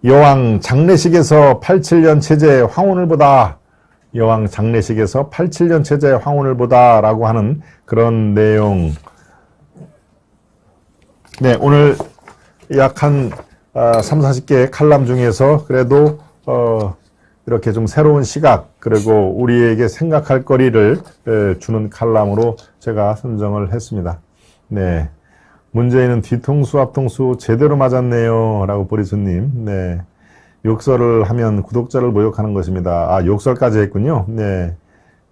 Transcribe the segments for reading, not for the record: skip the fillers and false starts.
여왕 장례식에서 87년 체제의 황혼을 보다. 여왕 장례식에서 87년 체제의 황혼을 보다 라고 하는 그런 내용. 네, 오늘 약 한 30-40개의 칼럼 중에서 그래도 이렇게 좀 새로운 시각 그리고 우리에게 생각할 거리를 주는 칼럼으로 제가 선정을 했습니다. 네, 문재인은 뒤통수 앞통수 제대로 맞았네요 라고 보리수님. 네, 욕설을 하면 구독자를 모욕하는 것입니다. 아, 욕설까지 했군요. 네,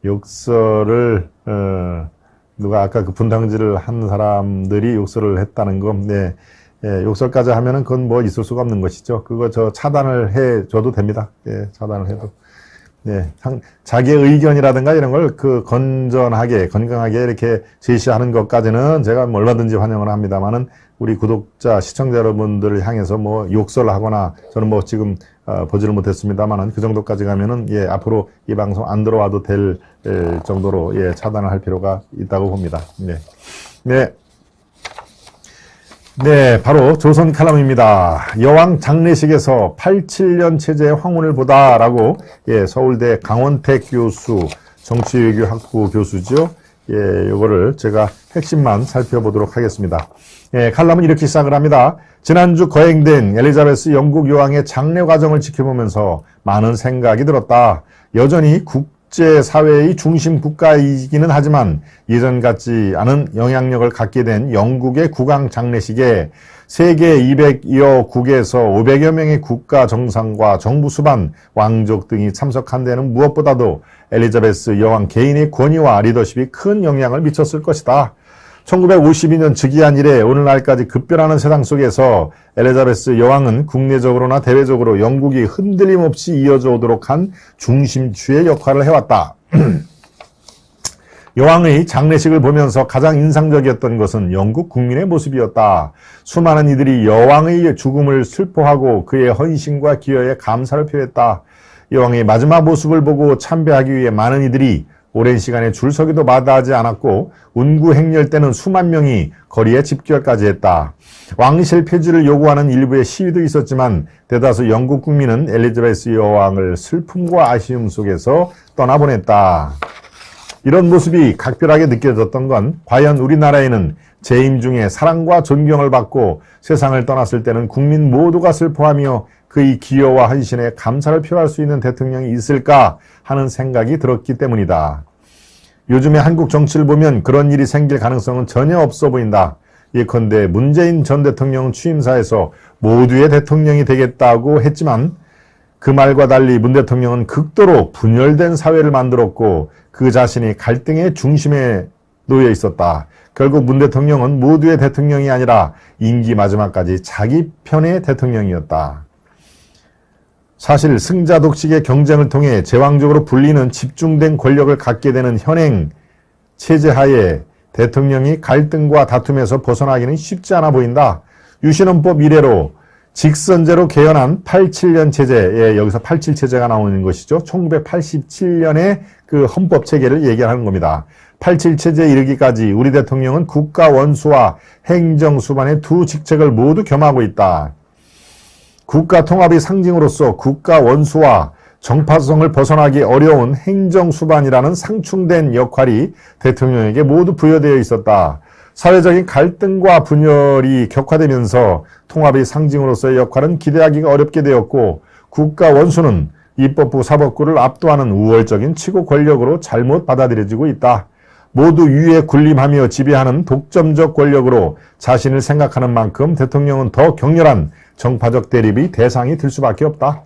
욕설을 누가 아까 그 분당질을 한 사람들이 욕설을 했다는 거. 네, 예, 욕설까지 하면은 그건 뭐 있을 수가 없는 것이죠. 그거 저 차단을 해 줘도 됩니다. 예, 차단을 해도. 네, 자기의 의견이라든가 이런 걸 그 건전하게, 건강하게 이렇게 제시하는 것까지는 제가 뭐 얼마든지 환영을 합니다만은 우리 구독자, 시청자 여러분들을 향해서 뭐 욕설을 하거나 저는 뭐 지금 보지를 못했습니다만은 그 정도까지 가면은 예, 앞으로 이 방송 안 들어와도 될 정도로 예, 차단을 할 필요가 있다고 봅니다. 네. 네. 네, 바로 조선 칼럼입니다. 여왕 장례식에서 87년 체제의 황혼을 보다라고 예, 서울대 강원택 교수, 정치외교학부 교수죠. 예, 요거를 제가 핵심만 살펴보도록 하겠습니다. 예, 칼럼은 이렇게 시작을 합니다. 지난주 거행된 엘리자베스 영국 여왕의 장례 과정을 지켜보면서 많은 생각이 들었다. 여전히 국제사회의 중심 국가이기는 하지만 예전 같지 않은 영향력을 갖게 된 영국의 국왕 장례식에 세계 200여 국에서 500여 명의 국가 정상과 정부 수반, 왕족 등이 참석한 데는 무엇보다도 엘리자베스 여왕 개인의 권위와 리더십이 큰 영향을 미쳤을 것이다. 1952년 즉위한 이래 오늘날까지 급변하는 세상 속에서 엘리자베스 여왕은 국내적으로나 대외적으로 영국이 흔들림 없이 이어져 오도록 한 중심주의 역할을 해왔다. 여왕의 장례식을 보면서 가장 인상적이었던 것은 영국 국민의 모습이었다. 수많은 이들이 여왕의 죽음을 슬퍼하고 그의 헌신과 기여에 감사를 표했다. 여왕의 마지막 모습을 보고 참배하기 위해 많은 이들이 오랜 시간에 줄 서기도 마다하지 않았고 운구 행렬 때는 수만 명이 거리에 집결까지 했다. 왕실 폐지를 요구하는 일부의 시위도 있었지만 대다수 영국 국민은 엘리자베스 여왕을 슬픔과 아쉬움 속에서 떠나보냈다. 이런 모습이 각별하게 느껴졌던 건 과연 우리나라에는 재임 중에 사랑과 존경을 받고 세상을 떠났을 때는 국민 모두가 슬퍼하며 그의 기여와 헌신에 감사를 표할 수 있는 대통령이 있을까 하는 생각이 들었기 때문이다. 요즘의 한국 정치를 보면 그런 일이 생길 가능성은 전혀 없어 보인다. 예컨대 문재인 전 대통령 취임사에서 모두의 대통령이 되겠다고 했지만 그 말과 달리 문 대통령은 극도로 분열된 사회를 만들었고 그 자신이 갈등의 중심에 놓여 있었다. 결국 문 대통령은 모두의 대통령이 아니라 임기 마지막까지 자기 편의 대통령이었다. 사실 승자 독식의 경쟁을 통해 제왕적으로 불리는 집중된 권력을 갖게 되는 현행 체제하에 대통령이 갈등과 다툼에서 벗어나기는 쉽지 않아 보인다. 유신헌법 이래로 직선제로 개헌한 87년 체제, 여기서 87체제가 나오는 것이죠. 1987년의 그 헌법 체계를 얘기하는 겁니다. 87체제에 이르기까지 우리 대통령은 국가 원수와 행정 수반의 두 직책을 모두 겸하고 있다. 국가 통합의 상징으로서 국가 원수와 정파성을 벗어나기 어려운 행정 수반이라는 상충된 역할이 대통령에게 모두 부여되어 있었다. 사회적인 갈등과 분열이 격화되면서 통합의 상징으로서의 역할은 기대하기가 어렵게 되었고 국가 원수는 입법부 사법부를 압도하는 우월적인 치고 권력으로 잘못 받아들여지고 있다. 모두 위에 군림하며 지배하는 독점적 권력으로 자신을 생각하는 만큼 대통령은 더 격렬한 정파적 대립의 대상이 될 수밖에 없다.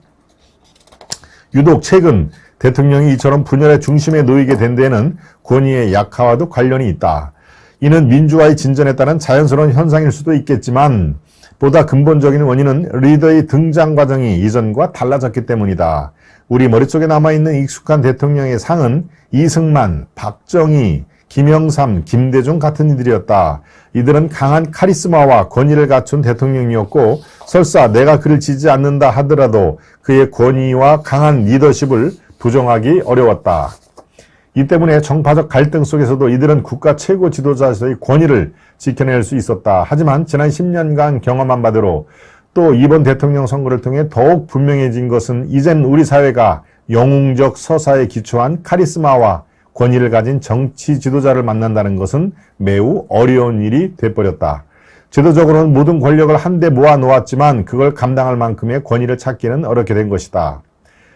유독 최근 대통령이 이처럼 분열의 중심에 놓이게 된 데에는 권위의 약화와도 관련이 있다. 이는 민주화의 진전에 따른 자연스러운 현상일 수도 있겠지만 보다 근본적인 원인은 리더의 등장 과정이 이전과 달라졌기 때문이다. 우리 머릿속에 남아있는 익숙한 대통령의 상은 이승만, 박정희, 김영삼, 김대중 같은 이들이었다. 이들은 강한 카리스마와 권위를 갖춘 대통령이었고 설사 내가 그를 지지 않는다 하더라도 그의 권위와 강한 리더십을 부정하기 어려웠다. 이 때문에 정파적 갈등 속에서도 이들은 국가 최고 지도자에서의 권위를 지켜낼 수 있었다. 하지만 지난 10년간 경험한 바대로 또 이번 대통령 선거를 통해 더욱 분명해진 것은 이젠 우리 사회가 영웅적 서사에 기초한 카리스마와 권위를 가진 정치 지도자를 만난다는 것은 매우 어려운 일이 돼버렸다. 제도적으로는 모든 권력을 한데 모아 놓았지만 그걸 감당할 만큼의 권위를 찾기는 어렵게 된 것이다.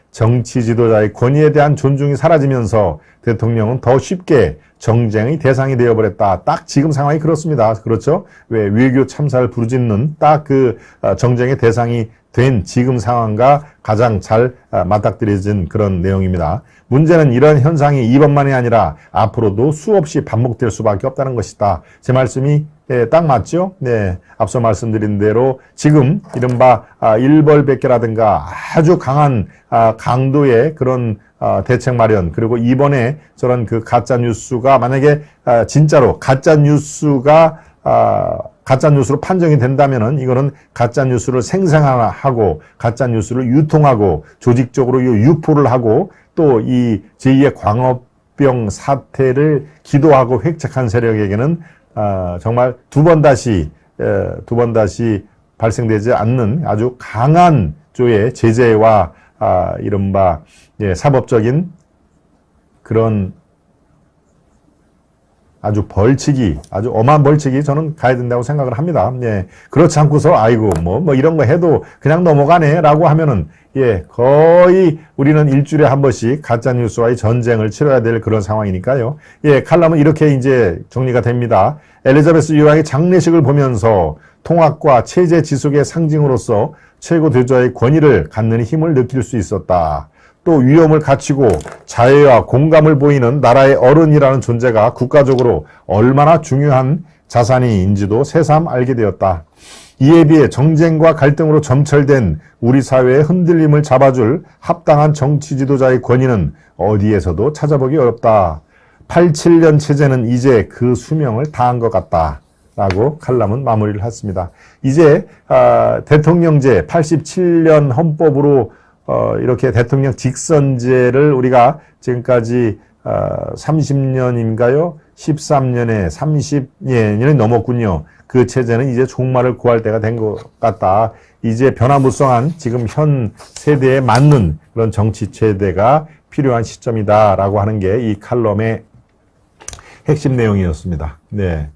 정치 지도자의 권위에 대한 존중이 사라지면서 대통령은 더 쉽게 정쟁의 대상이 되어버렸다. 딱 지금 상황이 그렇습니다. 그렇죠? 왜 외교 참사를 부르짖는 딱 그 정쟁의 대상이 된 지금 상황과 가장 잘 맞닥뜨려진 그런 내용입니다. 문제는 이런 현상이 이번만이 아니라 앞으로도 수없이 반복될 수밖에 없다는 것이다. 제 말씀이 딱 맞죠? 네, 앞서 말씀드린 대로 지금 이른바 일벌백계라든가 아주 강한 강도의 그런 대책 마련, 그리고 이번에 저런 그 가짜 뉴스가 만약에 진짜로 가짜 뉴스로 판정이 된다면은 이거는 가짜 뉴스를 생산하고 가짜 뉴스를 유통하고 조직적으로 유포를 하고 또 이 제2의 광업병 사태를 기도하고 획책한 세력에게는 정말 두 번 다시 발생되지 않는 아주 강한 조의 제재와 이른바 사법적인 그런 아주 엄한 벌칙이 저는 가야 된다고 생각을 합니다. 예, 그렇지 않고서 아이고 뭐 이런 거 해도 그냥 넘어가네라고 하면은 거의 우리는 일주일에 한 번씩 가짜 뉴스와의 전쟁을 치러야 될 그런 상황이니까요. 칼럼은 이렇게 이제 정리가 됩니다. 엘리자베스 여왕의 장례식을 보면서 통합과 체제 지속의 상징으로서 최고 대주자의 권위를 갖는 힘을 느낄 수 있었다. 또 위험을 갖추고 자애와 공감을 보이는 나라의 어른이라는 존재가 국가적으로 얼마나 중요한 자산인지도 새삼 알게 되었다. 이에 비해 정쟁과 갈등으로 점철된 우리 사회의 흔들림을 잡아줄 합당한 정치 지도자의 권위는 어디에서도 찾아보기 어렵다. 87년 체제는 이제 그 수명을 다한 것 같다. 라고 칼럼은 마무리를 했습니다. 이제 대통령제 87년 헌법으로 이렇게 대통령 직선제를 우리가 지금까지 30년인가요? 13년에 30년이 넘었군요. 그 체제는 이제 종말을 구할 때가 된 것 같다. 이제 변화무쌍한 지금 현 세대에 맞는 그런 정치 체제가 필요한 시점이다라고 하는 게 이 칼럼의 핵심 내용이었습니다. 네.